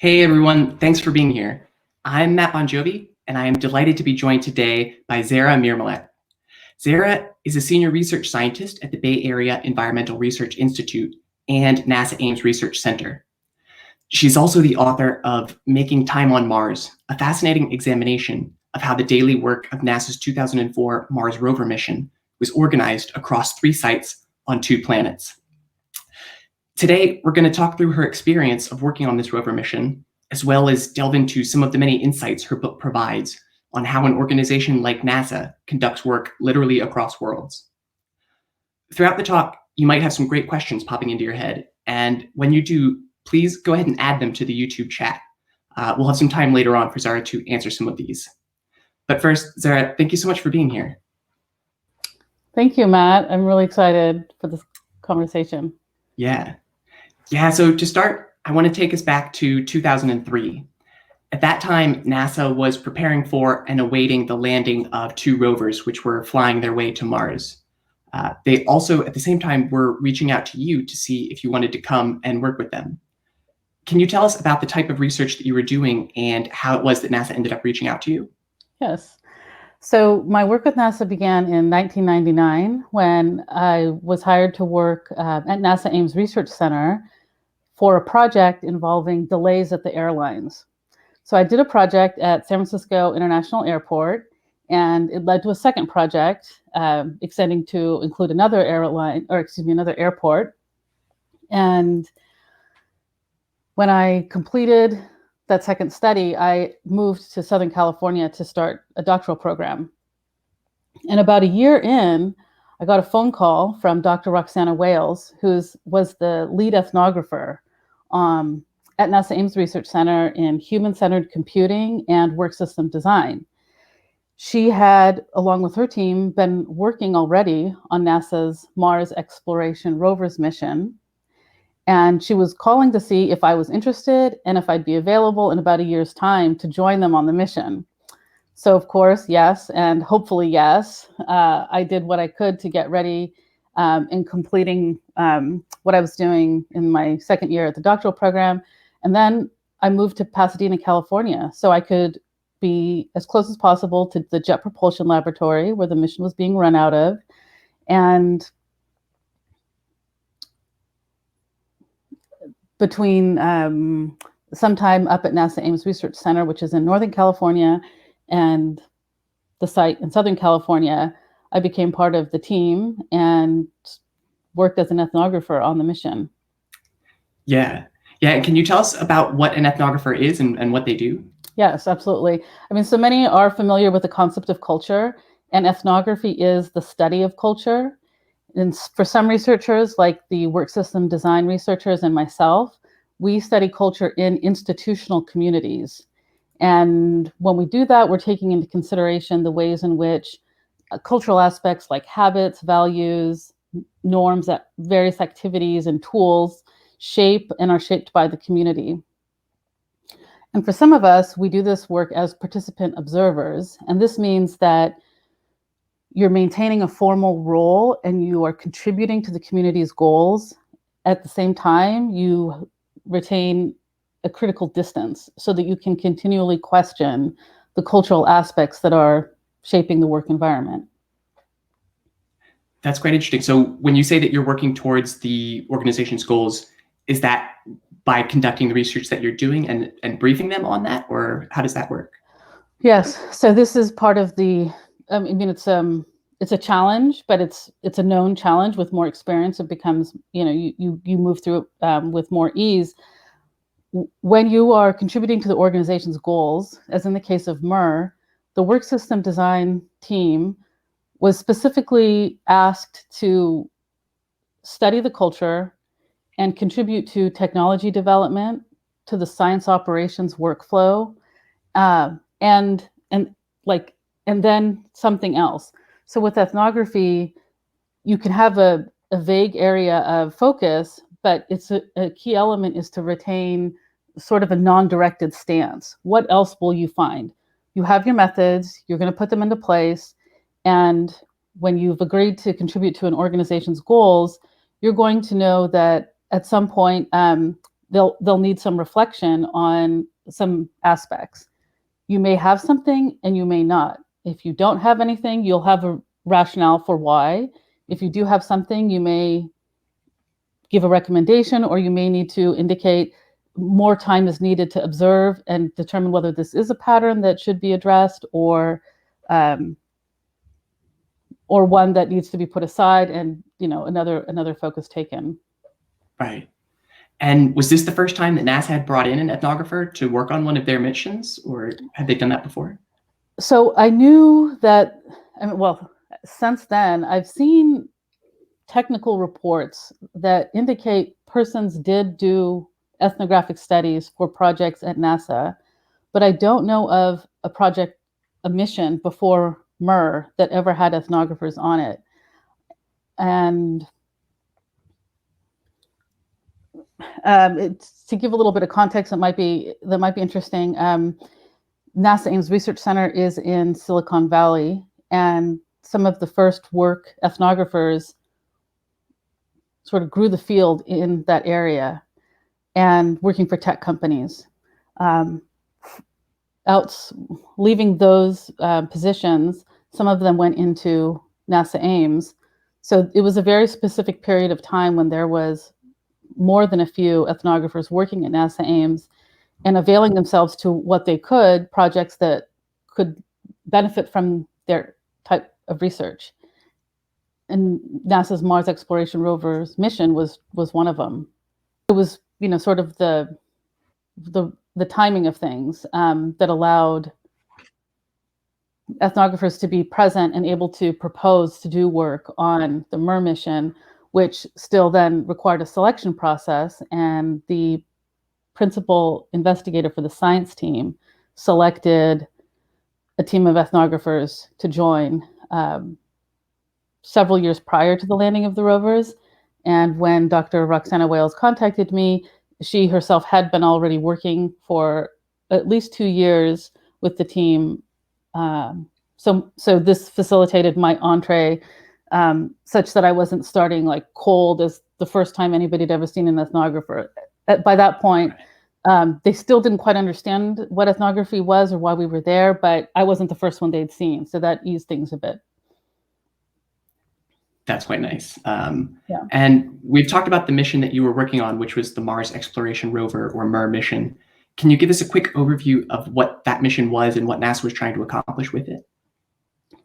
Hey everyone, thanks for being here. I'm Matt Bongiovi, and I am delighted to be joined today by Zara Mirmalek. Zara is a senior research scientist at the Bay Area Environmental Research Institute and NASA Ames Research Center. She's also the author of Making Time on Mars, a fascinating examination of how the daily work of NASA's 2004 Mars rover mission was organized across 3 sites on 2 planets. Today, we're going to talk through her experience of working on this rover mission, as well as delve into some of the many insights her book provides on how an organization like NASA conducts work literally across worlds. Throughout the talk, you might have some great questions popping into your head, and when you do, please go ahead and add them to the YouTube chat. We'll have some time later on for Zara to answer some of these. But first, Zara, thank you so much for being here. Thank you, Matt. I'm really excited for this conversation. Yeah, so to start, I want to take us back to 2003. At that time, NASA was preparing for and awaiting the landing of 2 rovers, which were flying their way to Mars. They also, at the same time, were reaching out to you to see if you wanted to come and work with them. Can you tell us about the type of research that you were doing and how it was that NASA ended up reaching out to you? Yes. So my work with NASA began in 1999 when I was hired to work at NASA Ames Research Center for a project involving delays at the airlines. So I did a project at San Francisco International Airport, and it led to a second project extending to include another airport. And when I completed that second study, I moved to Southern California to start a doctoral program. And about a year in, I got a phone call from Dr. Roxana Wales, who was the lead ethnographer at NASA Ames Research Center in human-centered computing and work system design. She had, along with her team, been working already on NASA's Mars Exploration Rovers mission. And she was calling to see if I was interested and if I'd be available in about a year's time to join them on the mission. So of course, yes, and hopefully yes. I did what I could to get ready in completing what I was doing in my second year at the doctoral program. And then I moved to Pasadena, California, so I could be as close as possible to the Jet Propulsion Laboratory where the mission was being run out of. And between sometime up at NASA Ames Research Center, which is in Northern California, and the site in Southern California, I became part of the team and worked as an ethnographer on the mission. Yeah. Can you tell us about what an ethnographer is and what they do? Yes, absolutely. I mean, so many are familiar with the concept of culture, and ethnography is the study of culture. And for some researchers, like the work system design researchers and myself, we study culture in institutional communities. And when we do that, we're taking into consideration the ways in which cultural aspects like habits, values, norms, various activities and tools shape and are shaped by the community. And for some of us, we do this work as participant observers. And this means that you're maintaining a formal role and you are contributing to the community's goals. At the same time, you retain a critical distance so that you can continually question the cultural aspects that are shaping the work environment. That's quite interesting. So when you say that you're working towards the organization's goals, is that by conducting the research that you're doing and briefing them on that, or how does that work? Yes. So this is part of the, I mean, it's a challenge, but it's a known challenge. With more experience, it becomes, you move through it with more ease. When you are contributing to the organization's goals, as in the case of MER, the work system design team was specifically asked to study the culture and contribute to technology development, to the science operations workflow, and then something else. So with ethnography, you can have a vague area of focus, but it's a key element is to retain sort of a non-directed stance. What else will you find? You have your methods, you're going to put them into place, and when you've agreed to contribute to an organization's goals, you're going to know that at some point they'll need some reflection on some aspects. You may have something and you may not. If you don't have anything, you'll have a rationale for why. If you do have something, you may give a recommendation, or you may need to indicate more time is needed to observe and determine whether this is a pattern that should be addressed, or one that needs to be put aside and another focus taken. Right. And was this the first time that NASA had brought in an ethnographer to work on one of their missions, or had they done that before? So I knew that, since then, I've seen technical reports that indicate persons did do ethnographic studies for projects at NASA, but I don't know of a mission before MER that ever had ethnographers on it. And to give a little bit of context that might be interesting, NASA Ames Research Center is in Silicon Valley, and some of the first work ethnographers sort of grew the field in that area and working for tech companies. Leaving those positions, some of them went into NASA Ames. So it was a very specific period of time when there was more than a few ethnographers working at NASA Ames and availing themselves to what they could, projects that could benefit from their type of research. And NASA's Mars Exploration Rover's mission was one of them. It was, sort of the timing of things that allowed ethnographers to be present and able to propose to do work on the MER mission, which still then required a selection process. And the principal investigator for the science team selected a team of ethnographers to join several years prior to the landing of the rovers. And when Dr. Roxana Wales contacted me, she herself had been already working for at least 2 years with the team. So this facilitated my entree, such that I wasn't starting like cold as the first time anybody had ever seen an ethnographer. By that point, they still didn't quite understand what ethnography was or why we were there, but I wasn't the first one they'd seen. So that eased things a bit. That's quite nice. Yeah. And we've talked about the mission that you were working on, which was the Mars Exploration Rover, or MER mission. Can you give us a quick overview of what that mission was and what NASA was trying to accomplish with it?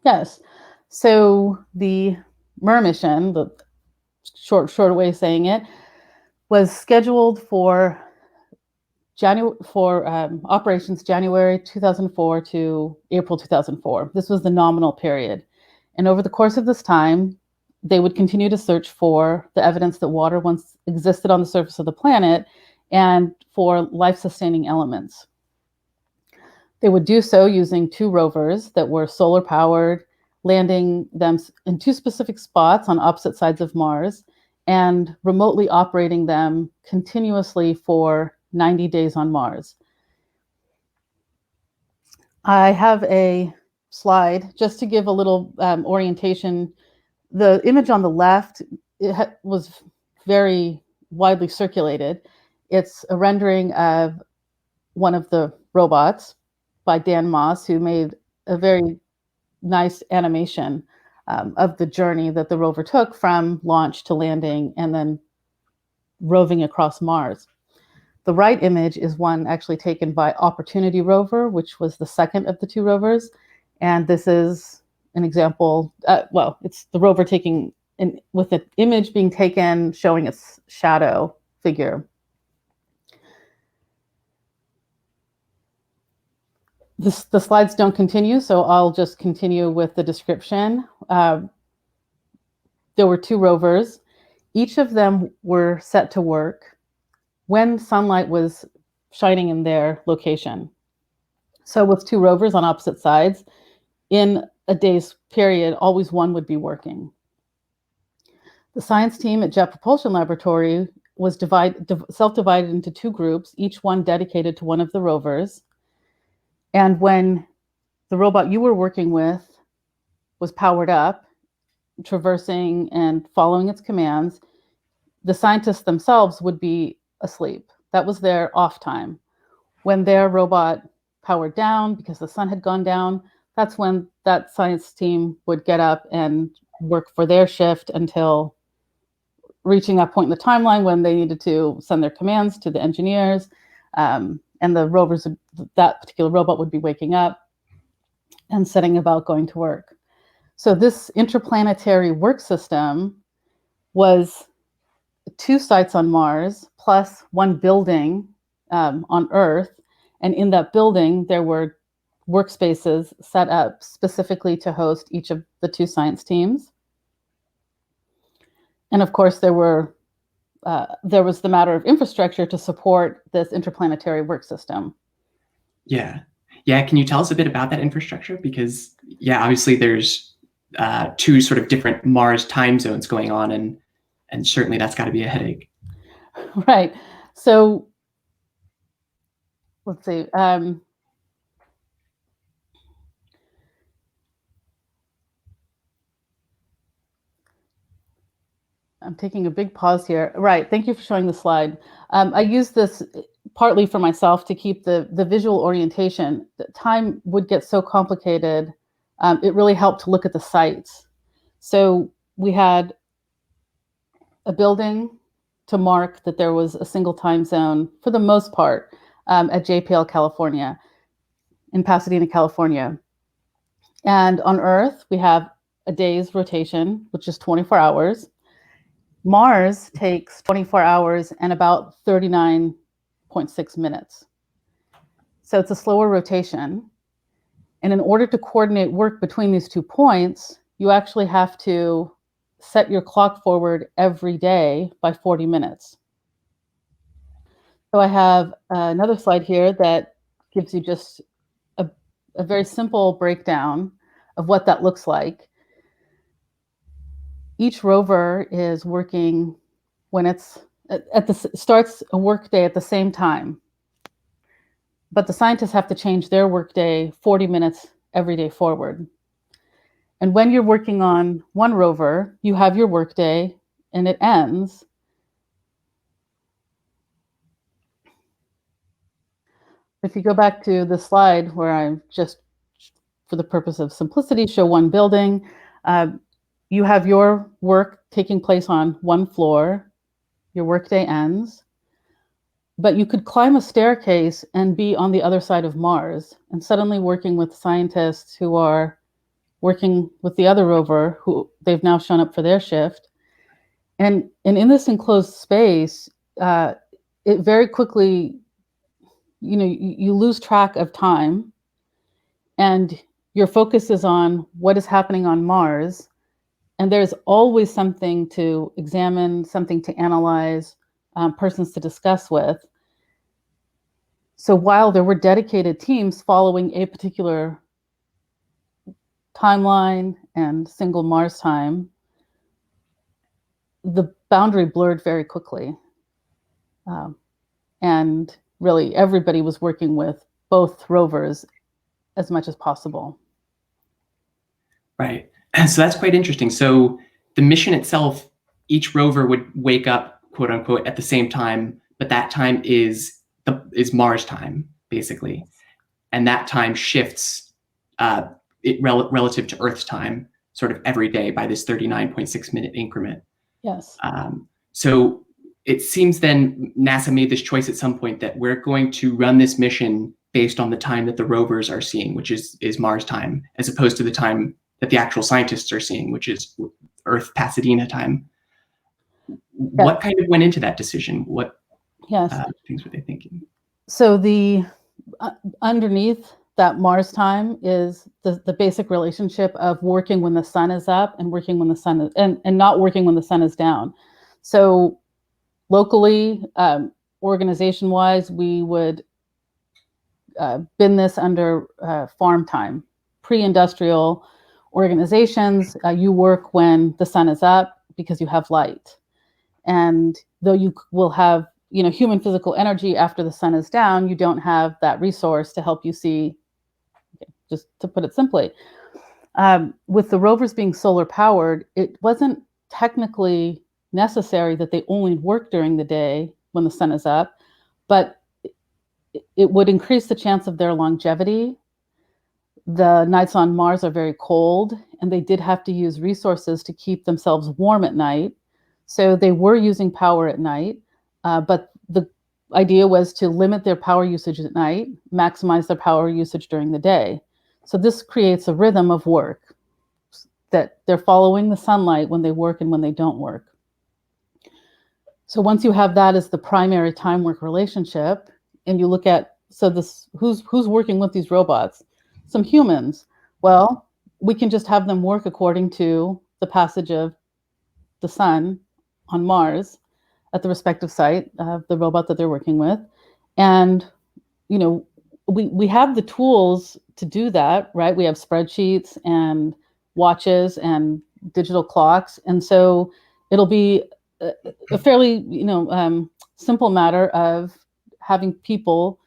Yes. So the MER mission, the short way of saying it, was scheduled for operations January 2004 to April 2004. This was the nominal period. And over the course of this time, they would continue to search for the evidence that water once existed on the surface of the planet and for life-sustaining elements. They would do so using 2 rovers that were solar-powered, landing them in 2 specific spots on opposite sides of Mars, and remotely operating them continuously for 90 days on Mars. I have a slide just to give a little orientation. The image on the left was very widely circulated. It's a rendering of one of the robots by Dan Moss, who made a very nice animation of the journey that the rover took from launch to landing and then roving across Mars. The right image is one actually taken by Opportunity rover, which was the second of the 2 rovers. And this is an example, it's the rover with an image being taken showing its shadow figure. The slides don't continue, so I'll just continue with the description. There were 2 rovers. Each of them were set to work when sunlight was shining in their location. So with 2 rovers on opposite sides, in a day's period, always one would be working. The science team at Jet Propulsion Laboratory was self-divided into 2 groups, each one dedicated to one of the rovers. And when the robot you were working with was powered up, traversing and following its commands, the scientists themselves would be asleep. That was their off time. When their robot powered down because the sun had gone down, that's when that science team would get up and work for their shift until reaching that point in the timeline when they needed to send their commands to the engineers. And the rovers, that particular robot would be waking up and setting about going to work. So this interplanetary work system was 2 sites on Mars plus 1 building on Earth. And in that building, there were workspaces set up specifically to host each of the 2 science teams. And of course, there was the matter of infrastructure to support this interplanetary work system. Yeah. Yeah. Can you tell us a bit about that infrastructure? Because, yeah, obviously there's 2 sort of different Mars time zones going on, and certainly that's got to be a headache. Right. So let's see. I'm taking a big pause here. Right. Thank you for showing the slide. I use this partly for myself to keep the visual orientation. The time would get so complicated. It really helped to look at the sites. So we had a building to mark that there was a single time zone for the most part at JPL, California, in Pasadena, California. And on Earth, we have a day's rotation, which is 24 hours. Mars takes 24 hours and about 39.6 minutes. So it's a slower rotation. And in order to coordinate work between these 2 points, you actually have to set your clock forward every day by 40 minutes. So I have another slide here that gives you just a very simple breakdown of what that looks like. Each rover is working when it's starts a workday at the same time. But the scientists have to change their workday 40 minutes every day forward. And when you're working on one rover, you have your workday and it ends. If you go back to the slide where I just, for the purpose of simplicity, show one building, you have your work taking place on one floor, your workday ends, but you could climb a staircase and be on the other side of Mars and suddenly working with scientists who are working with the other rover who they've now shown up for their shift. And in this enclosed space, it very quickly, you lose track of time and your focus is on what is happening on Mars. And there's always something to examine, something to analyze, persons to discuss with. So while there were dedicated teams following a particular timeline and single Mars time, the boundary blurred very quickly. And really everybody was working with both rovers as much as possible. Right. So that's quite interesting. So the mission itself, each rover would wake up, quote unquote, at the same time, but that time is Mars time, basically. And that time shifts relative to Earth's time sort of every day by this 39.6 minute increment. Yes. So it seems then NASA made this choice at some point that we're going to run this mission based on the time that the rovers are seeing, which is Mars time, as opposed to the time that the actual scientists are seeing, which is Earth Pasadena time. Yeah. What kind of went into that decision? What things were they thinking? So the underneath that Mars time is the basic relationship of working when the sun is up and working when the sun is, and not working when the sun is down. So locally, organization-wise, we would bin this under farm time. Pre-industrial organizations, you work when the sun is up because you have light. And though you will have human physical energy after the sun is down, you don't have that resource to help you see, just to put it simply. With the rovers being solar powered, it wasn't technically necessary that they only work during the day when the sun is up, but it would increase the chance of their longevity. The nights on Mars are very cold, and they did have to use resources to keep themselves warm at night. So they were using power at night, but the idea was to limit their power usage at night, maximize their power usage during the day. So this creates a rhythm of work that they're following the sunlight when they work and when they don't work. So once you have that as the primary time work relationship, and you look at, so this, who's working with these robots? Some humans. Well, we can just have them work according to the passage of the sun on Mars at the respective site of the robot that they're working with. And, we have the tools to do that, right? We have spreadsheets and watches and digital clocks. And so it'll be a fairly, simple matter of having people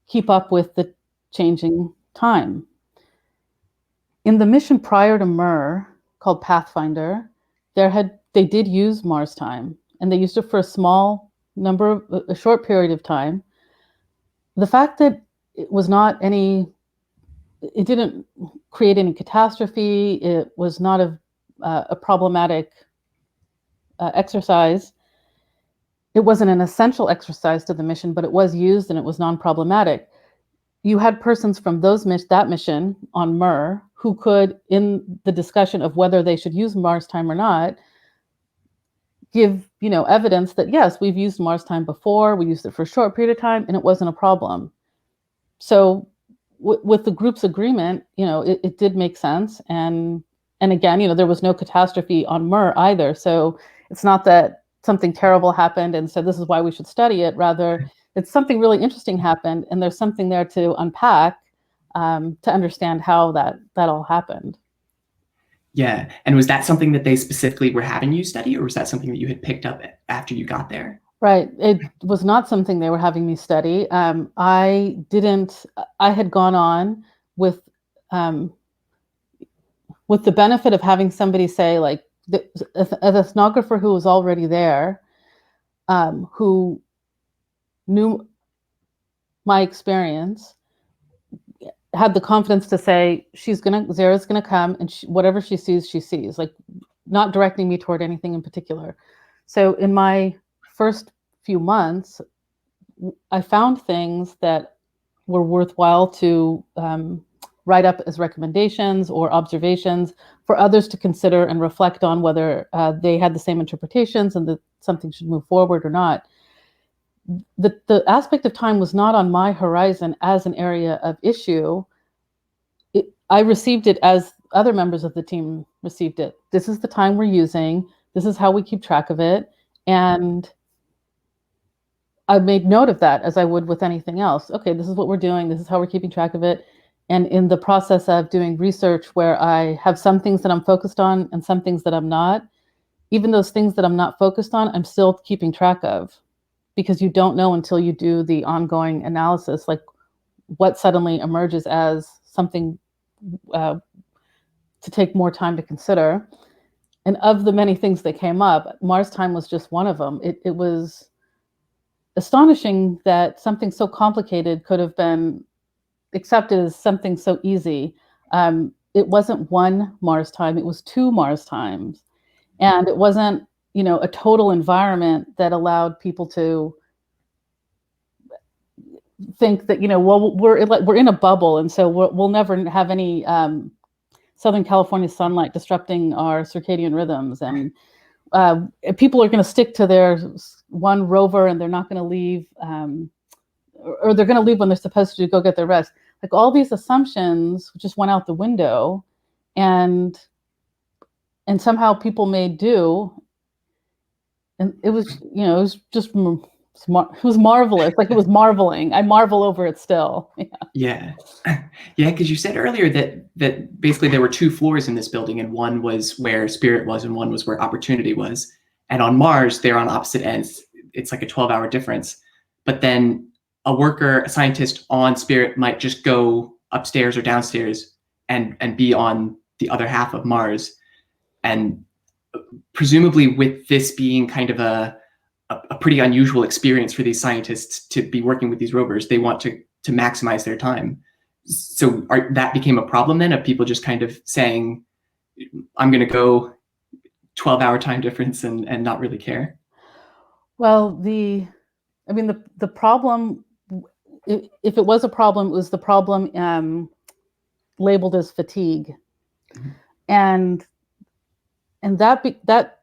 keep up with the changing time. In the mission prior to MER, called Pathfinder, they did use Mars time, and they used it for a short period of time. The fact that it didn't create any catastrophe, it was not a problematic exercise. It wasn't an essential exercise to the mission, but it was used and it was non-problematic. You had persons from that mission on MER who could, in the discussion of whether they should use Mars time or not, give evidence that yes, we've used Mars time before, we used it for a short period of time, and it wasn't a problem. So with the group's agreement, it did make sense, and again, there was no catastrophe on MER either. So it's not that something terrible happened, and so this is why we should study it. Rather, it's something really interesting happened, and there's something there to unpack to understand how that all happened. Yeah. And was that something that they specifically were having you study, or was that something that you had picked up after you got there? Right. It was not something they were having me study. I had gone on with the benefit of having somebody say, like, an ethnographer who was already there, who knew my experience, had the confidence to say, Zara's gonna come, and whatever she sees, like, not directing me toward anything in particular. So in my first few months, I found things that were worthwhile to write up as recommendations or observations for others to consider and reflect on whether they had the same interpretations and that something should move forward or not. The aspect of time was not on my horizon as an area of issue. I received it as other members of the team received it. This is the time we're using. This is how we keep track of it. And I made note of that as I would with anything else. Okay, this is what we're doing. This is how we're keeping track of it. And in the process of doing research where I have some things that I'm focused on and some things that I'm not, even those things that I'm not focused on, I'm still keeping track of, because you don't know until you do the ongoing analysis, like what suddenly emerges as something to take more time to consider. And of the many things that came up, Mars time was just one of them. It was astonishing that something so complicated could have been accepted as something so easy. It wasn't one Mars time, it was two Mars times. And it wasn't, a total environment that allowed people to think that, well, we're in a bubble, and so we'll never have any Southern California sunlight disrupting our circadian rhythms, and people are going to stick to their one rover, and they're not going to leave, or they're going to leave when they're supposed to go get their rest. Like, all these assumptions just went out the window, and somehow people made do, and it was, it was just, it was marvelous. Like, it was marveling. I marvel over it still. Yeah. Yeah, because you said earlier that basically there were two floors in this building, and one was where Spirit was and one was where Opportunity was. And on Mars, they're on opposite ends. It's like a 12-hour difference. But then a scientist on Spirit might just go upstairs or downstairs and be on the other half of Mars. And presumably with this being kind of a pretty unusual experience for these scientists to be working with these rovers. They want to maximize their time. So that became a problem then, of people just kind of saying, I'm going to go 12-hour time difference and not really care? Well, the problem, if it was a problem, it was the problem labeled as fatigue. Mm-hmm. And that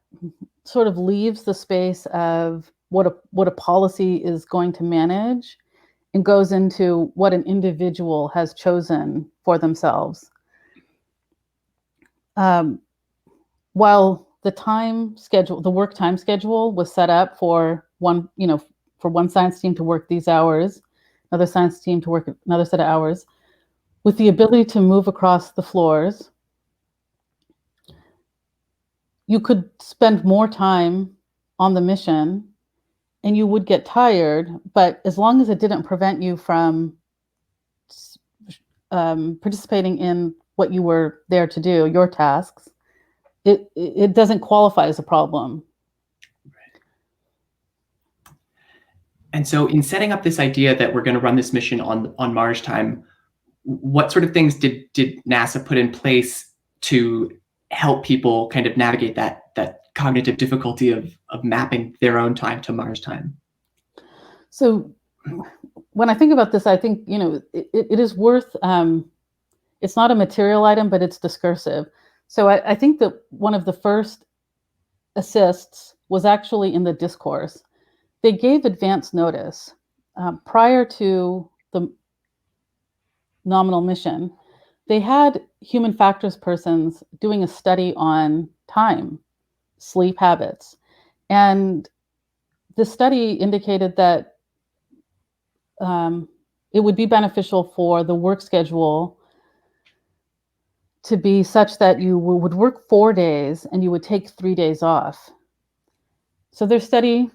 sort of leaves the space of what a policy is going to manage, and goes into what an individual has chosen for themselves. While the work time schedule was set up for one science team to work these hours, another science team to work another set of hours, with the ability to move across the floors, you could spend more time on the mission and you would get tired, but as long as it didn't prevent you from participating in what you were there to do, your tasks, it doesn't qualify as a problem. Right. And so in setting up this idea that we're going to run this mission on Mars time, what sort of things did NASA put in place to help people kind of navigate that cognitive difficulty of mapping their own time to Mars time? So when I think about this, I think, it is worth, it's not a material item, but it's discursive. So I think that one of the first assists was actually in the discourse. They gave advance notice prior to the nominal mission. They had human factors persons doing a study on time, sleep habits. And the study indicated that it would be beneficial for the work schedule to be such that you would work 4 days and you would take 3 days off. So their study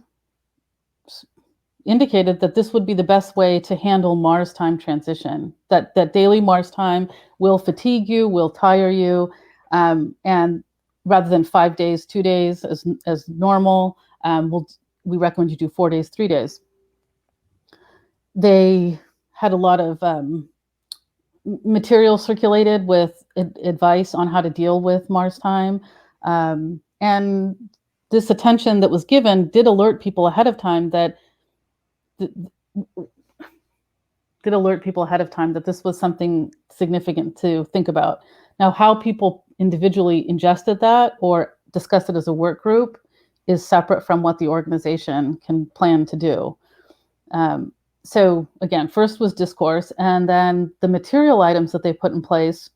indicated that this would be the best way to handle Mars time transition, that daily Mars time will fatigue you, will tire you, and rather than 5 days, 2 days as normal, we recommend you do 4 days, 3 days. They had a lot of material circulated with advice on how to deal with Mars time. And this attention that was given did alert people ahead of time that this was something significant to think about. Now, how people individually ingested that or discussed it as a work group is separate from what the organization can plan to do. So again, first was discourse, and then the material items that they put in place.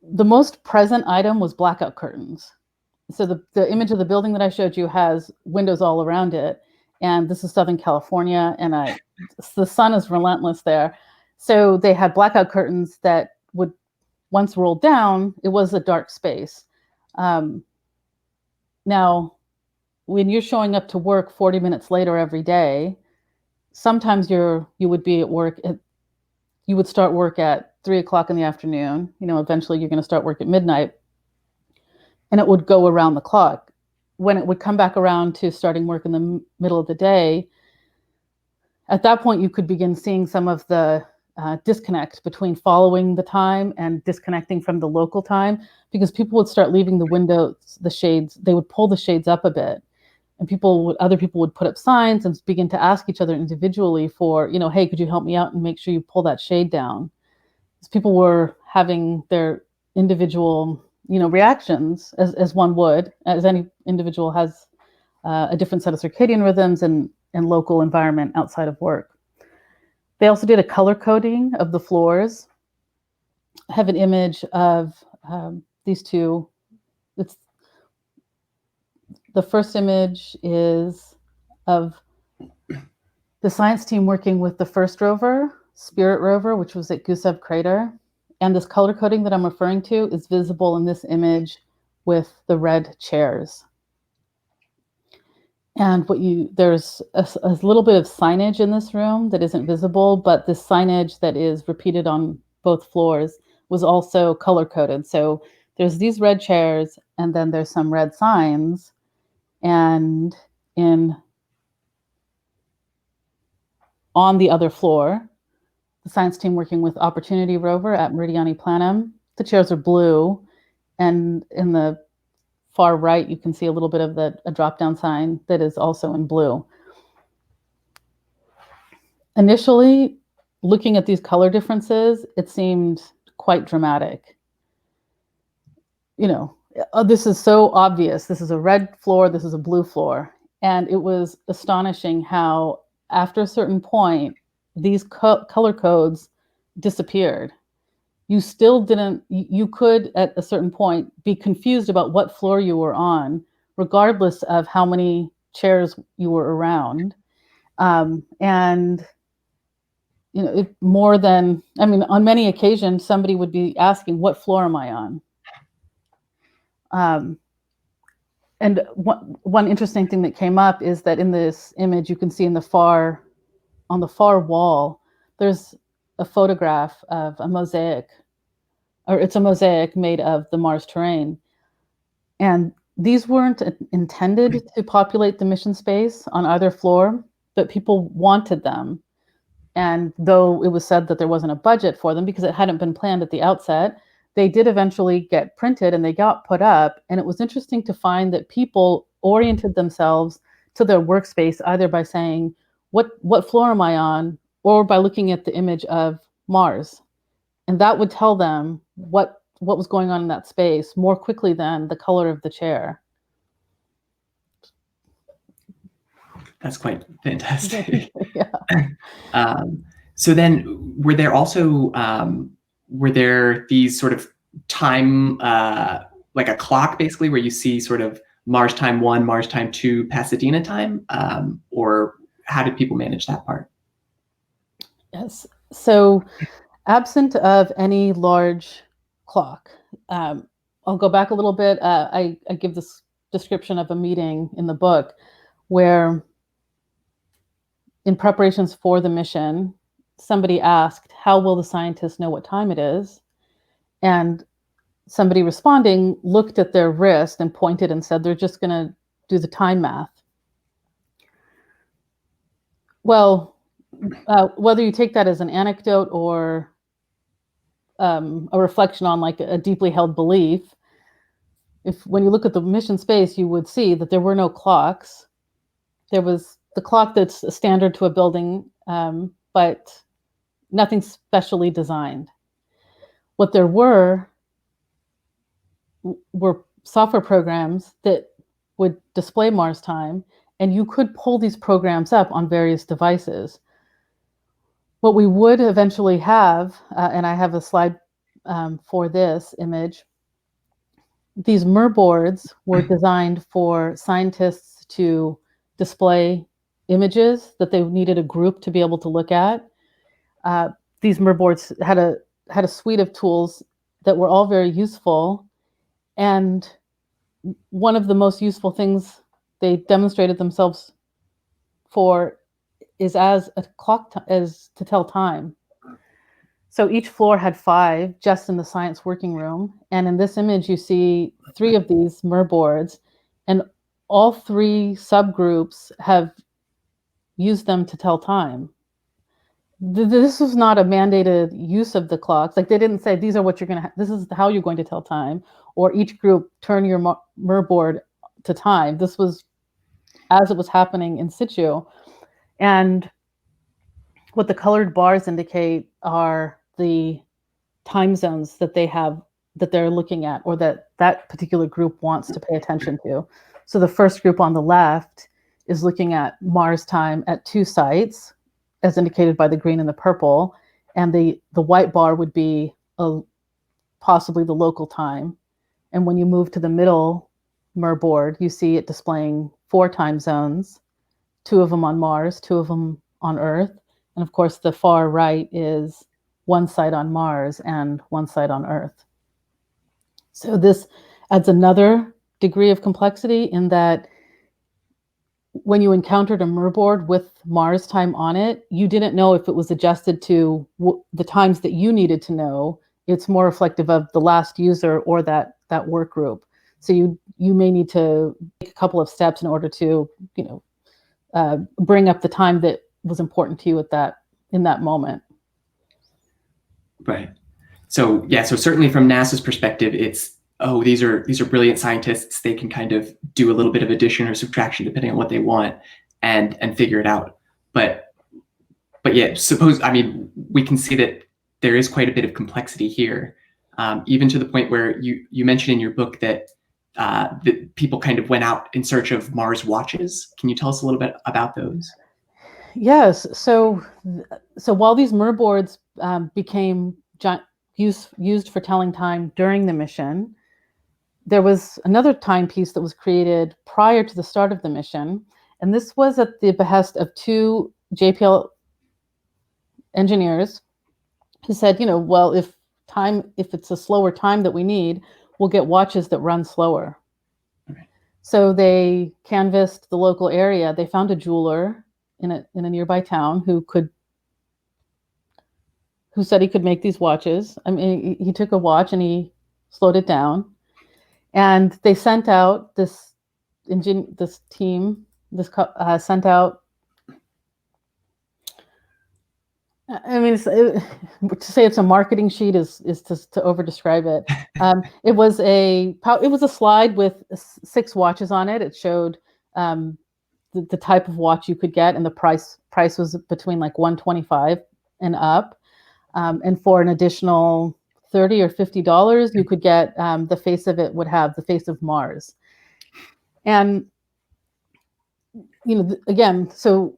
The most present item was blackout curtains. So the image of the building that I showed you has windows all around it. And this is Southern California, and the sun is relentless there. So they had blackout curtains that would, once rolled down, it was a dark space. Now, when you're showing up to work 40 minutes later every day, sometimes you would be at work you would start work at 3 o'clock in the afternoon. Eventually you're going to start work at midnight, and it would go around the clock. When it would come back around to starting work in the middle of the day, at that point you could begin seeing some of the disconnect between following the time and disconnecting from the local time, because people would start leaving the windows, the shades, they would pull the shades up a bit. And other people would put up signs and begin to ask each other individually for, hey, could you help me out and make sure you pull that shade down? Because people were having their individual, reactions as one would, as any individual has a different set of circadian rhythms and local environment outside of work. They also did a color coding of the floors. I have an image of these two. The first image is of the science team working with the first rover, Spirit rover, which was at Gusev Crater. And this color coding that I'm referring to is visible in this image with the red chairs. And there's a little bit of signage in this room that isn't visible, but the signage that is repeated on both floors was also color coded. So there's these red chairs, and then there's some red signs. And on the other floor. The science team working with Opportunity rover at Meridiani Planum. The chairs are blue, and in the far right, you can see a little bit of a drop-down sign that is also in blue. Initially, looking at these color differences, it seemed quite dramatic. You know, this is so obvious. This is a red floor, this is a blue floor. And it was astonishing how, after a certain point, these color codes disappeared. You still didn't, you could at a certain point be confused about what floor you were on, regardless of how many chairs you were around. And, you know, more than, I mean, on many occasions, somebody would be asking, what floor am I on? And one interesting thing that came up is that in this image, you can see on the far wall, there's a photograph of a mosaic, or it's a mosaic made of the Mars terrain. And these weren't intended to populate the mission space on either floor, but people wanted them. And though it was said that there wasn't a budget for them because it hadn't been planned at the outset, they did eventually get printed and they got put up. And it was interesting to find that people oriented themselves to their workspace either by saying, what floor am I on? Or by looking at the image of Mars. And that would tell them what was going on in that space more quickly than the color of the chair. That's quite fantastic. Yeah. So then, were there also these sort of time, like a clock, basically, where you see sort of Mars time 1, Mars time 2, Pasadena time, or how did people manage that part? Yes. So, absent of any large clock, I'll go back a little bit. I give this description of a meeting in the book where, in preparations for the mission, somebody asked, how will the scientists know what time it is? And somebody responding looked at their wrist and pointed and said, they're just going to do the time math. Well, whether you take that as an anecdote or a reflection on like a deeply held belief, when you look at the mission space, you would see that there were no clocks. There was the clock that's a standard to a building, but nothing specially designed. What there were software programs that would display Mars time, and you could pull these programs up on various devices. What we would eventually have, and I have a slide for this image, these MER boards were designed for scientists to display images that they needed a group to be able to look at. These MER boards had a suite of tools that were all very useful. And one of the most useful things they demonstrated themselves for is as a clock, as to tell time. So each floor had 5 just in the science working room. And in this image, you see 3 of these MER boards, and all 3 subgroups have used them to tell time. This was not a mandated use of the clocks. Like, they didn't say, these are what you're going to, this is how you're going to tell time, or each group turn your MER board to time. This was as it was happening in situ. And what the colored bars indicate are the time zones that they have, that they're looking at, or that particular group wants to pay attention to. So the first group on the left is looking at Mars time at 2 sites, as indicated by the green and the purple, and the white bar would be possibly the local time. And when you move to the middle MER board, you see it displaying 4 time zones, 2 of them on Mars, 2 of them on Earth. And of course, the far right is 1 site on Mars and 1 site on Earth. So this adds another degree of complexity in that when you encountered a MER board with Mars time on it, you didn't know if it was adjusted to the times that you needed to know. It's more reflective of the last user or that work group. So you may need to take a couple of steps in order to, bring up the time that was important to you in that moment. Right. So yeah, so certainly from NASA's perspective, it's, oh, these are brilliant scientists. They can kind of do a little bit of addition or subtraction depending on what they want, and figure it out. But yeah, we can see that there is quite a bit of complexity here, even to the point where you mentioned in your book that people kind of went out in search of Mars watches. Can you tell us a little bit about those? Yes. So while these MIR boards became used for telling time during the mission, there was another timepiece that was created prior to the start of the mission. And this was at the behest of two JPL engineers who said, well, if it's a slower time that we need, we'll get watches that run slower. Okay. So they canvassed the local area. They found a jeweler in a nearby town who said he could make these watches. I mean, he took a watch and he slowed it down, and they sent out sent out. I mean, to say it's a marketing sheet is to over describe it. It was a slide with 6 watches on it. It showed the type of watch you could get, and the price was between like $125 and up. And for an additional $30 or $50, you could get the face of it would have the face of Mars. And again, so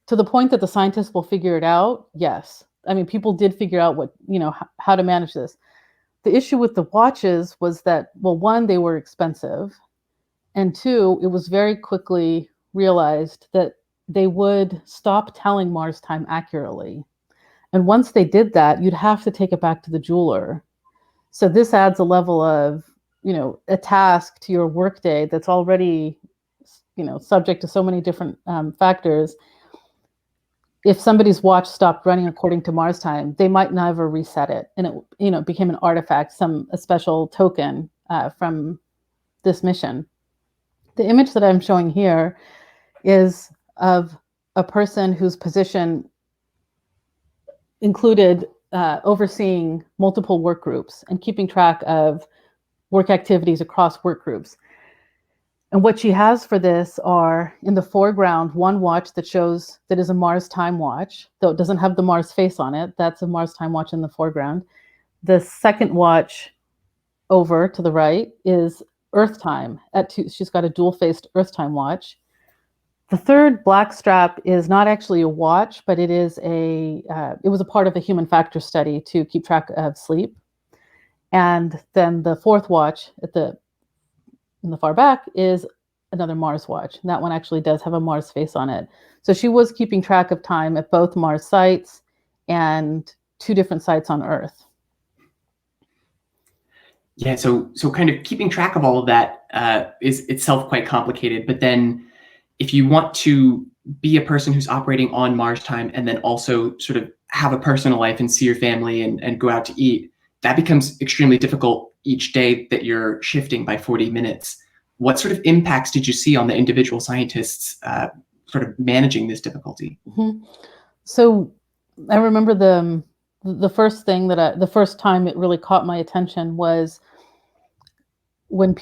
to the point that the scientists will figure it out, yes. I mean, people did figure out how to manage this. The issue with the watches was that, well, one, they were expensive, and two, it was very quickly realized that they would stop telling Mars time accurately. And once they did that, you'd have to take it back to the jeweler. So this adds a level of, a task to your workday that's already, subject to so many different factors. If somebody's watch stopped running according to Mars time, they might never reset it, and it became an artifact, a special token from this mission. The image that I'm showing here is of a person whose position included overseeing multiple work groups and keeping track of work activities across work groups. And what she has for this are, in the foreground, one watch that is a Mars time watch, though it doesn't have the Mars face on it. That's a Mars time watch in the foreground. The second watch over to the right is Earth time. She's got a dual-faced Earth time watch. The third black strap is not actually a watch, but it was a part of a human factor study to keep track of sleep. And then the fourth watch in the far back is another Mars watch. And that one actually does have a Mars face on it. So she was keeping track of time at both Mars sites and 2 different sites on Earth. Yeah, so kind of keeping track of all of that is itself quite complicated. But then if you want to be a person who's operating on Mars time and then also sort of have a personal life and see your family and go out to eat, that becomes extremely difficult each day that you're shifting by 40 minutes. What sort of impacts did you see on the individual scientists sort of managing this difficulty? Mm-hmm. So I remember the first time it really caught my attention was when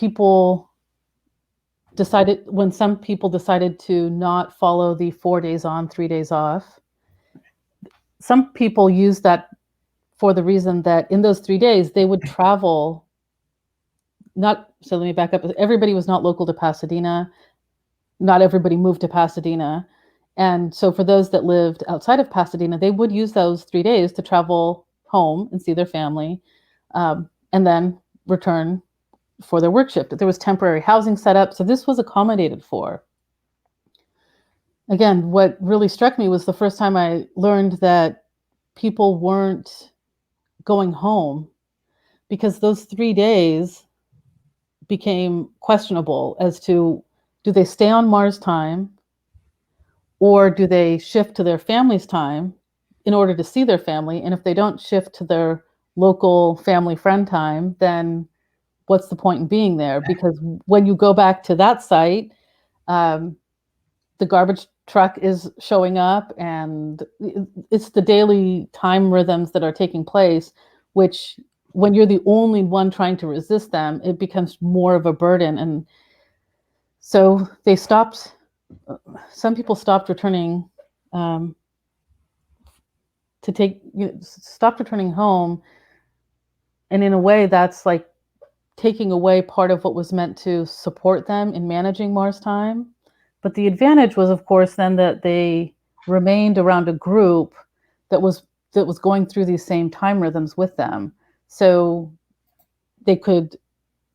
some people decided to not follow the 4 days on, 3 days off. Some people used that for the reason that in those 3 days they would travel. So let me back up. Everybody was not local to Pasadena. Not everybody moved to Pasadena. And so for those that lived outside of Pasadena, they would use those 3 days to travel home and see their family, and then return for their work shift. There was temporary housing set up, so this was accommodated for. Again, what really struck me was the first time I learned that people weren't going home, because those 3 days became questionable as to, do they stay on Mars time or do they shift to their family's time in order to see their family? And if they don't shift to their local family friend time, then what's the point in being there? Because when you go back to that site, the garbage truck is showing up, and it's the daily time rhythms that are taking place, which when you're the only one trying to resist them, it becomes more of a burden. And so they stopped, some people stopped returning stopped returning home. And in a way, that's like taking away part of what was meant to support them in managing Mars time. But the advantage was, of course, then that they remained around a group that was going through these same time rhythms with them. So they could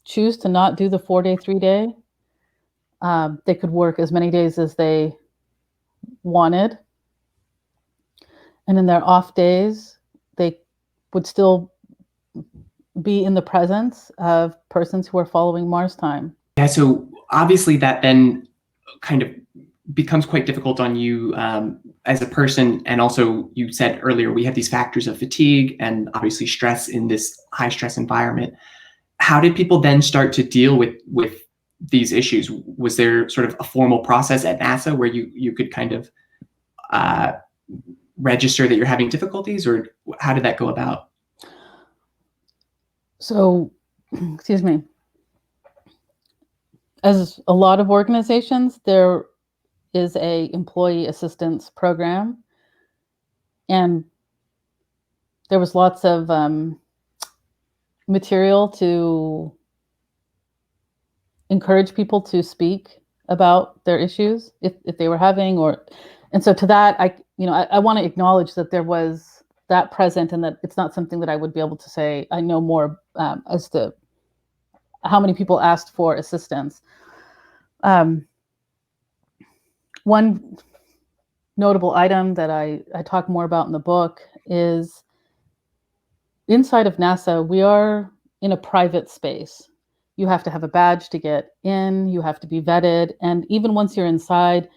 choose to not do the 4-day, 3-day. They could work as many days as they wanted. And in their off days, they would still be in the presence of persons who are following Mars time. Yeah, so obviously that then kind of becomes quite difficult on you as a person. And also, you said earlier, we have these factors of fatigue and obviously stress in this high stress environment. How did people then start to deal with these issues? Was there sort of a formal process at NASA where you could kind of register that you're having difficulties, or how did that go about? So, excuse me, as a lot of organizations, there is a employee assistance program, and there was lots of material to encourage people to speak about their issues if they were having, and so to that, I want to acknowledge that there was that present, and that it's not something that I would be able to say I know more as to how many people asked for assistance. One notable item that I talk more about in the book is inside of NASA, we are in a private space. You have to have a badge to get in, you have to be vetted. And even once you're inside,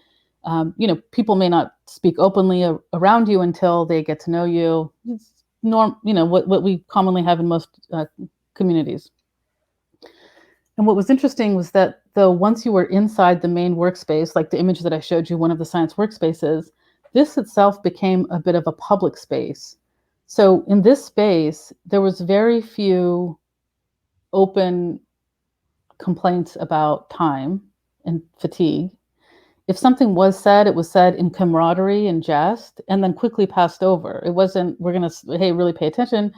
people may not speak openly around you until they get to know you. It's what we commonly have in most communities. And what was interesting was that though once you were inside the main workspace, like the image that I showed you, one of the science workspaces, this itself became a bit of a public space. So in this space, there was very few open complaints about time and fatigue. If something was said, it was said in camaraderie and jest, and then quickly passed over. It wasn't, we're going to, hey, really pay attention.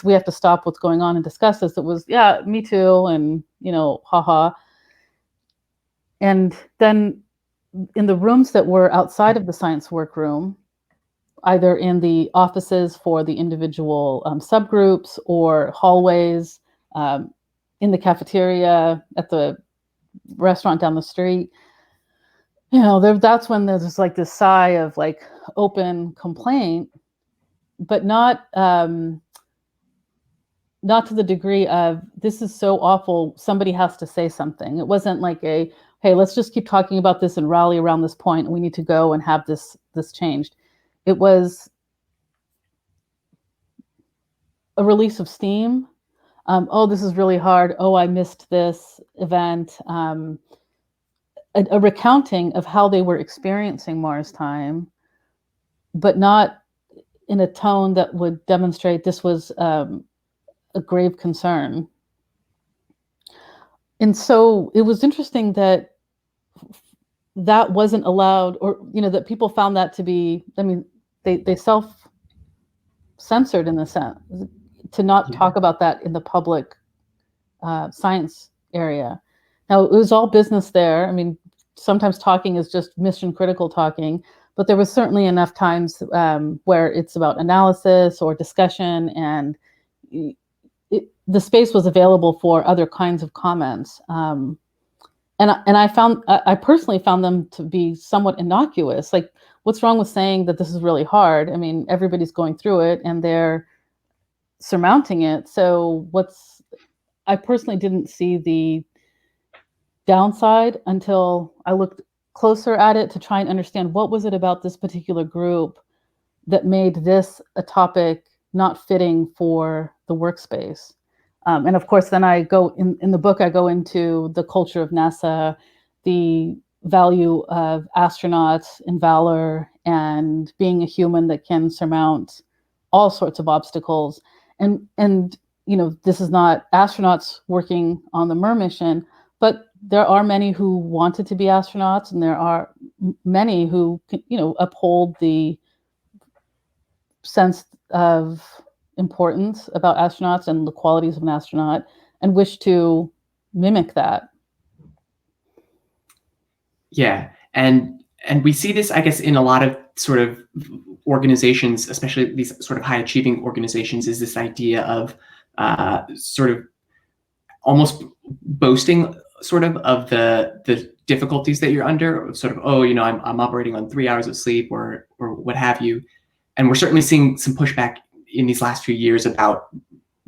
We have to stop what's going on and discuss this. It was, yeah, me too, and, haha. And then in the rooms that were outside of the science workroom, either in the offices for the individual subgroups or hallways, in the cafeteria, at the restaurant down the street, that's when there's like this sigh of like open complaint, but not to the degree of this is so awful, somebody has to say something. It wasn't like hey, let's just keep talking about this and rally around this point. We need to go and have this changed. It was a release of steam. Oh, this is really hard. Oh, I missed this event. A recounting of how they were experiencing Mars time, but not in a tone that would demonstrate this was a grave concern. And so it was interesting that wasn't allowed, or that people found that to be, they self-censored in the sense to not talk about that in the public science area. Now, it was all business there. Sometimes talking is just mission critical talking, but there was certainly enough times where it's about analysis or discussion, and the space was available for other kinds of comments. And I personally found them to be somewhat innocuous. Like, what's wrong with saying that this is really hard? Everybody's going through it and they're surmounting it. So I personally didn't see the downside until I looked closer at it to try and understand what was it about this particular group that made this a topic not fitting for the workspace. And of course, then I go in the book, I go into the culture of NASA, the value of astronauts and valor and being a human that can surmount all sorts of obstacles. And this is not astronauts working on the Mir mission, but there are many who wanted to be astronauts, and there are many who uphold the sense of importance about astronauts and the qualities of an astronaut and wish to mimic that. Yeah, and we see this, I guess, in a lot of sort of organizations, especially these sort of high achieving organizations, is this idea of sort of almost boasting sort of the difficulties that you're under, sort of, oh, I'm operating on 3 hours of sleep or what have you. And we're certainly seeing some pushback in these last few years about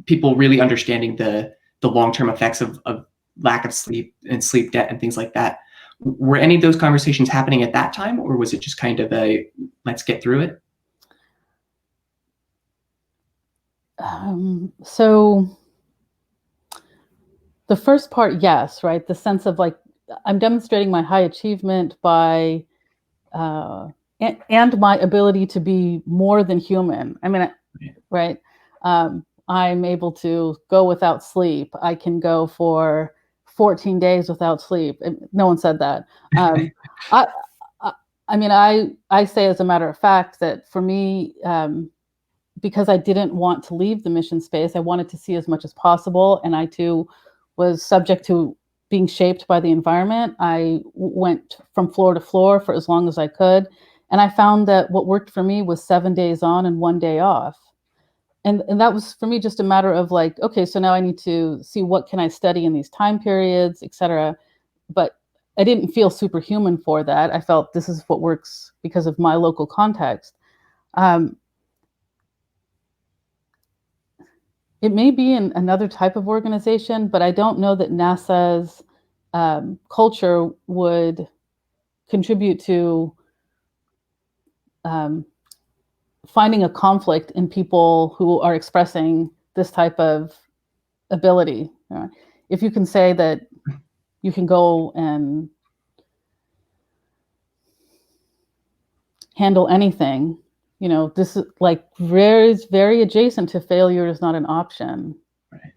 people really understanding the long-term effects of lack of sleep and sleep debt and things like that. Were any of those conversations happening at that time, or was it just kind of a let's get through it? So the first part, yes, right? The sense of like, I'm demonstrating my high achievement by and my ability to be more than human. I mean, right? I'm able to go without sleep. I can go for 14 days without sleep. No one said that. I say as a matter of fact that for me, because I didn't want to leave the mission space, I wanted to see as much as possible. And I too was subject to being shaped by the environment. I went from floor to floor for as long as I could. And I found that what worked for me was 7 days on and 1 day off. And that was for me just a matter of like, okay, so now I need to see what can I study in these time periods, et cetera. But I didn't feel superhuman for that. I felt this is what works because of my local context. It may be in another type of organization, but I don't know that NASA's culture would contribute to finding a conflict in people who are expressing this type of ability. If you can say that you can go and handle anything, this is like very adjacent to failure is not an option. Right.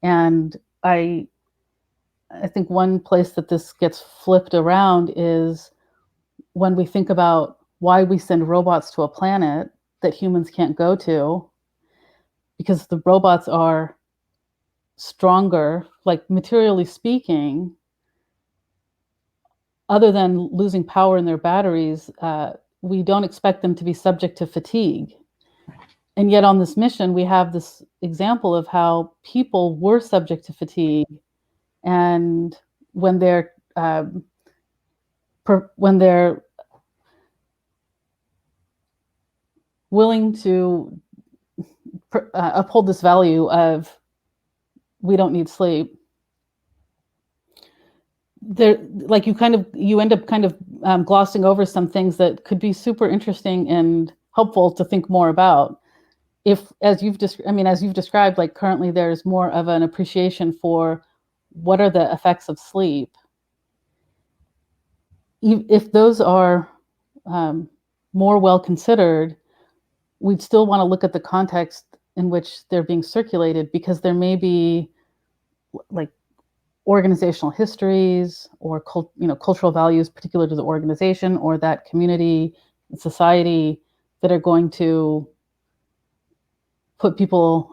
And I think one place that this gets flipped around is when we think about why we send robots to a planet that humans can't go to, because the robots are stronger, like materially speaking, other than losing power in their batteries, we don't expect them to be subject to fatigue. And yet on this mission, we have this example of how people were subject to fatigue. And when they're willing to uphold this value of we don't need sleep, like you end up kind of glossing over some things that could be super interesting and helpful to think more about. If, as you've described, like currently there's more of an appreciation for what are the effects of sleep. If those are more well considered, we'd still want to look at the context in which they're being circulated, because there may be like organizational histories or cultural values particular to the organization or that community and society that are going to put people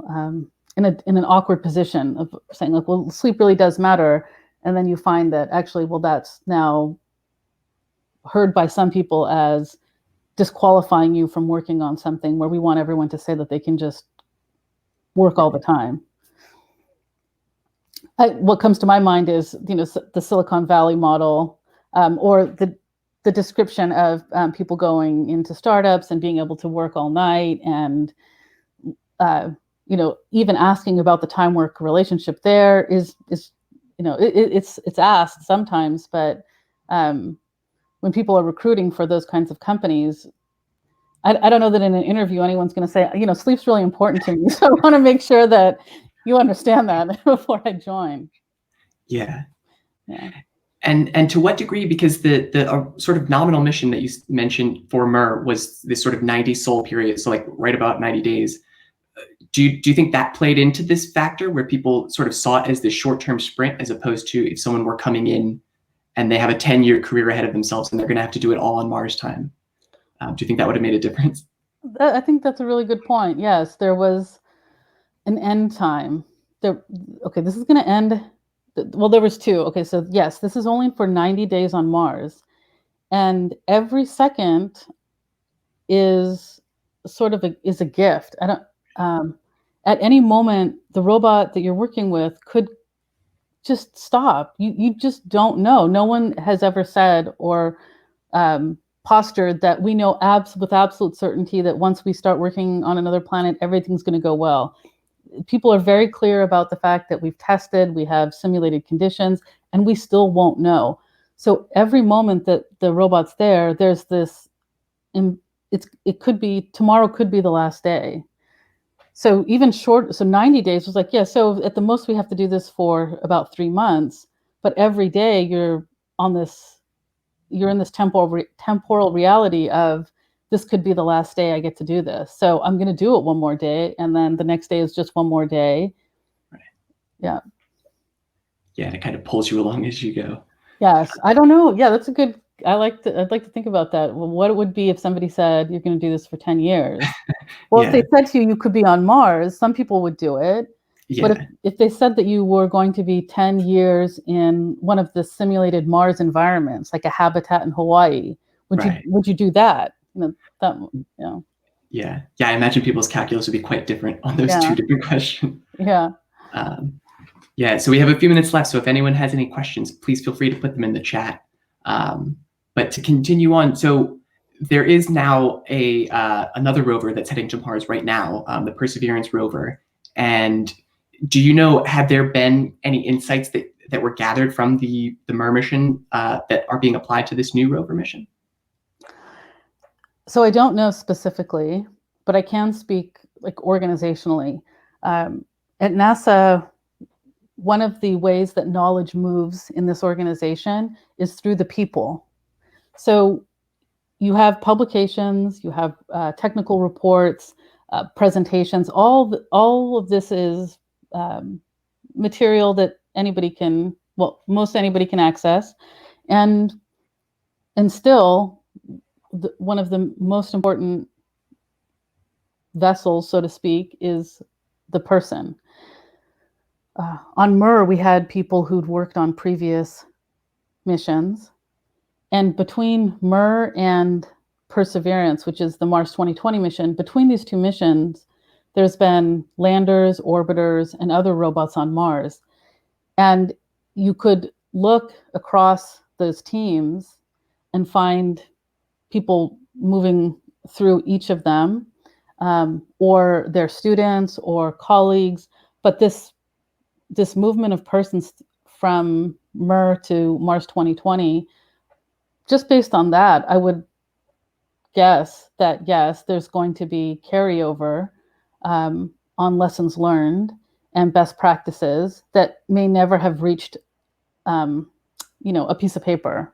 in an awkward position of saying, like, well, sleep really does matter. And then you find that actually, well, that's now heard by some people as disqualifying you from working on something where we want everyone to say that they can just work all the time. What comes to my mind is, the Silicon Valley model, or the description of people going into startups and being able to work all night, and even asking about the time work relationship there is it's asked sometimes, but when people are recruiting for those kinds of companies, I don't know that in an interview anyone's going to say, sleep's really important to me, so I want to make sure that you understand that before I joined. Yeah. Yeah. And to what degree, because the sort of nominal mission that you mentioned for MER was this sort of 90 sol period, so like right about 90 days. Do you think that played into this factor where people sort of saw it as this short-term sprint, as opposed to if someone were coming in and they have a 10-year career ahead of themselves and they're going to have to do it all on Mars time? Do you think that would have made a difference? I think that's a really good point. Yes, there was an end time. Okay, this is going to end. Well, there was two. Okay, so yes, this is only for 90 days on Mars. And every second is sort of is a gift. I don't, at any moment, the robot that you're working with could just stop. You just don't know. No one has ever said or postured that we know with absolute certainty that once we start working on another planet, everything's going to go well. People are very clear about the fact that we've tested, we have simulated conditions, and we still won't know. So every moment that the robot's there, there's this, it could be, tomorrow could be the last day. So even short, so 90 days was like, yeah, so at the most we have to do this for about 3 months, but every day you're in this temporal reality of, this could be the last day I get to do this. So I'm going to do it one more day. And then the next day is just one more day. Right. Yeah. Yeah. And it kind of pulls you along as you go. Yes. I don't know. Yeah, that's a good, I'd like to think about that. Well, what it would be if somebody said, you're going to do this for 10 years. Well, Yeah. if they said to you, you could be on Mars, some people would do it. Yeah. But if they said that you were going to be 10 years in one of the simulated Mars environments, like a habitat in Hawaii, would you do that? Yeah. I imagine people's calculus would be quite different on those two different questions. Yeah. So we have a few minutes left. So if anyone has any questions, please feel free to put them in the chat. But to continue on, so there is now another rover that's heading to Mars right now, the Perseverance rover. And do you know, have there been any insights that were gathered from the MER mission that are being applied to this new rover mission? So I don't know specifically, but I can speak like organizationally. At NASA, one of the ways that knowledge moves in this organization is through the people. So you have publications, you have technical reports, presentations. All of this is material that most anybody can access, and still, one of the most important vessels, so to speak, is the person. On MER, we had people who'd worked on previous missions, and between MER and Perseverance, which is the Mars 2020 mission, between these two missions, there's been landers, orbiters, and other robots on Mars. And you could look across those teams and find people moving through each of them, or their students or colleagues. But this movement of persons from MER to Mars 2020, just based on that, I would guess that, yes, there's going to be carryover on lessons learned and best practices that may never have reached, a piece of paper.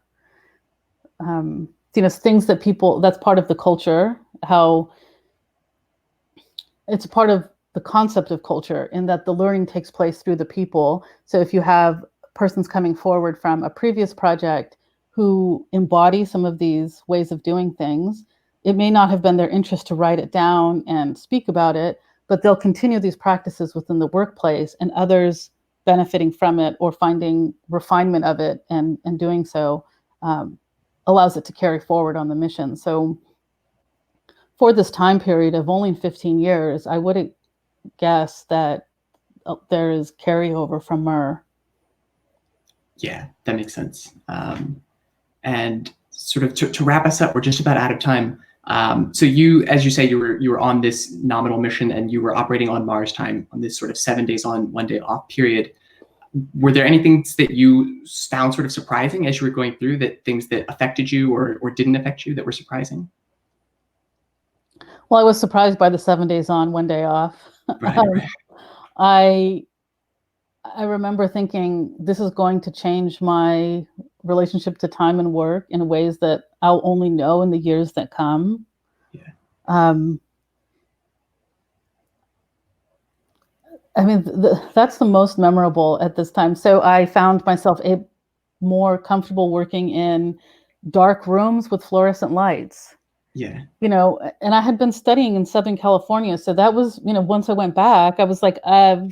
Things that that's part of the culture, how it's part of the concept of culture, in that the learning takes place through the people. So if you have persons coming forward from a previous project who embody some of these ways of doing things, it may not have been their interest to write it down and speak about it, but they'll continue these practices within the workplace, and others benefiting from it or finding refinement of it and doing so allows it to carry forward on the mission. So for this time period of only 15 years, I wouldn't guess that there is carryover from MER. Yeah, that makes sense. And sort of to wrap us up, we're just about out of time. So you, as you say, you were on this nominal mission and you were operating on Mars time on this sort of 7 days on, 1 day off period. Were there any things that you found sort of surprising as you were going through, things that affected you or didn't affect you that were surprising? Well, I was surprised by the 7 days on, 1 day off. Right. I remember thinking this is going to change my relationship to time and work in ways that I'll only know in the years that come. Yeah. I mean, that's the most memorable at this time. So I found myself more comfortable working in dark rooms with fluorescent lights. Yeah. And I had been studying in Southern California. So that was, once I went back, I was like,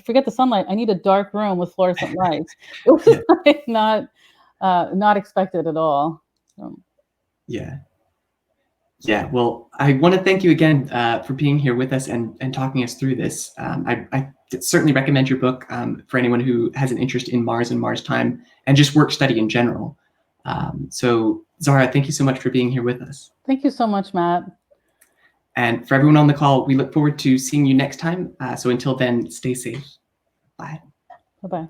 forget the sunlight. I need a dark room with fluorescent lights. It was Yeah. like not expected at all. Yeah. Yeah. Well, I want to thank you again for being here with us and talking us through this. I certainly recommend your book for anyone who has an interest in Mars and Mars time and just work study in general. So Zara, thank you so much for being here with us. Thank you so much, Matt. And for everyone on the call, we look forward to seeing you next time. So until then, stay safe. Bye. Bye-bye.